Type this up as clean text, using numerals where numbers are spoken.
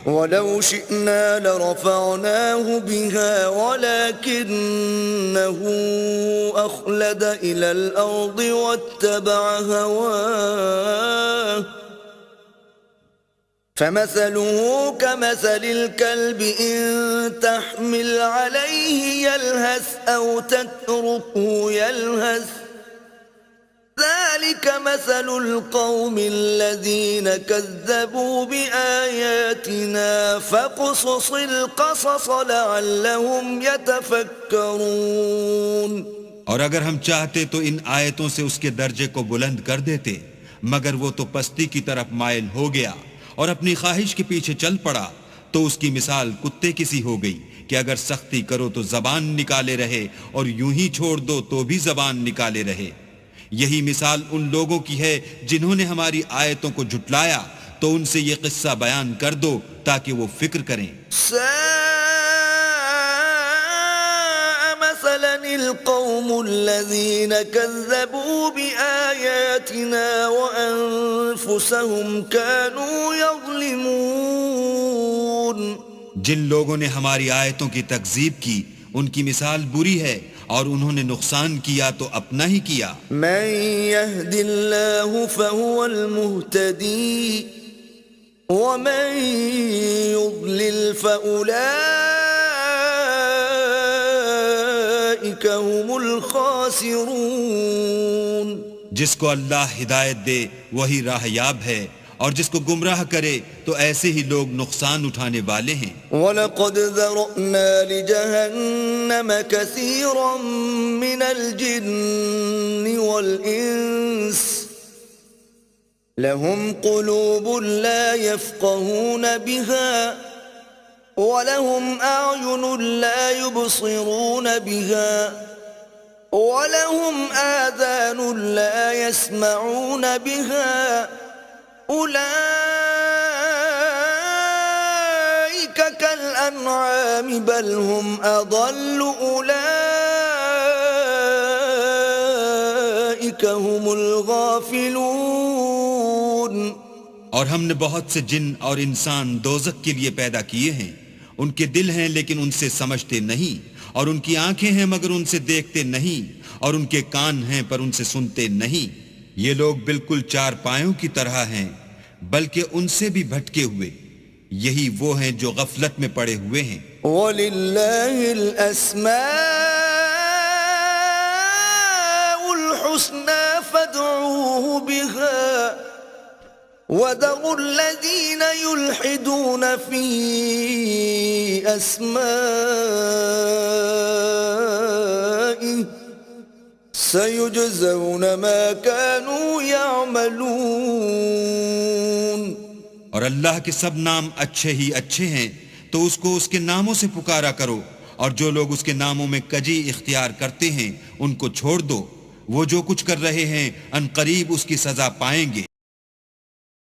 वलौ शिअना लरफ़अनाहु बिहा वलकिन्नहु अख़लद इलल अर्दि वत्तबअ हवाह फमसलुहु कमसलिल कल्बि इन तहमिल अलैहि यल्हस औ तत्रुकहु यल्हस ذلك مثل القوم الذين كذبوا بآياتنا فاقصص القصص لعلهم يتفكرون। और अगर हम चाहते तो इन आयतों से उसके दर्जे को बुलंद कर देते, मगर वो तो पस्ती की तरफ माइल हो गया और अपनी ख्वाहिश के पीछे चल पड़ा। तो उसकी मिसाल कुत्ते की सी हो गई कि अगर सख्ती करो तो जबान निकाले रहे और यूं ही छोड़ दो तो भी जबान निकाले रहे। यही मिसाल उन लोगों की है जिन्होंने हमारी आयतों को झुटलाया, तो उनसे ये किस्सा बयान कर दो ताकि वो फिक्र करें। मसलनिल कौमुल्लज़ीना कज़्ज़बू बिआयातिना व अनफुसहुम कानू यज़लिमून। जिन लोगों ने हमारी आयतों की तकज़ीब की, उनकी मिसाल बुरी है और उन्होंने नुकसान किया तो अपना ही किया। मन यहदिल्लाहु फहुवल मुहतदी व मन युद्लिल फउलाइका हुमुल खासिरून। जिसको अल्लाह हिदायत दे वही राहयाब है और जिसको गुमराह करे तो ऐसे ही लोग नुकसान उठाने वाले हैं। वलक़द ज़रअना लिजहन्नम कसीरम मिनल जिन्नि वल इंस लहुम क़ुलूबुन ला यफ़क़हून बिहा वलहुम अअयुनुन ला युबसिरून बिहा वलहुम आज़ानुन ला यस्मऊन बिहा उलाइक कल अन्आम बल हुम अदल्ल उलाइक हुमुल गाफिलून। और हमने बहुत से जिन और इंसान दोज़ख के लिए पैदा किए हैं। उनके दिल हैं लेकिन उनसे समझते नहीं, और उनकी आंखें हैं मगर उनसे देखते नहीं, और उनके कान हैं पर उनसे सुनते नहीं। ये लोग बिल्कुल चार पायों की तरह हैं, बल्कि उनसे भी भटके हुए। यही वो हैं जो गफलत में पड़े हुए हैं। वलिल्लाहिल अस्माउल हुस्ना फदऊहु बिहा वदरुल्लज़ीना युल्हिदून फी अस्माइहि सयुजज़ौन मा कानू यअमलून। और अल्लाह के सब नाम अच्छे ही अच्छे हैं, तो उसको उसके नामों से पुकारा करो, और जो लोग उसके नामों में कजी इख्तियार करते हैं उनको छोड़ दो। वो जो कुछ कर रहे हैं अनकरीब उसकी सजा पाएंगे।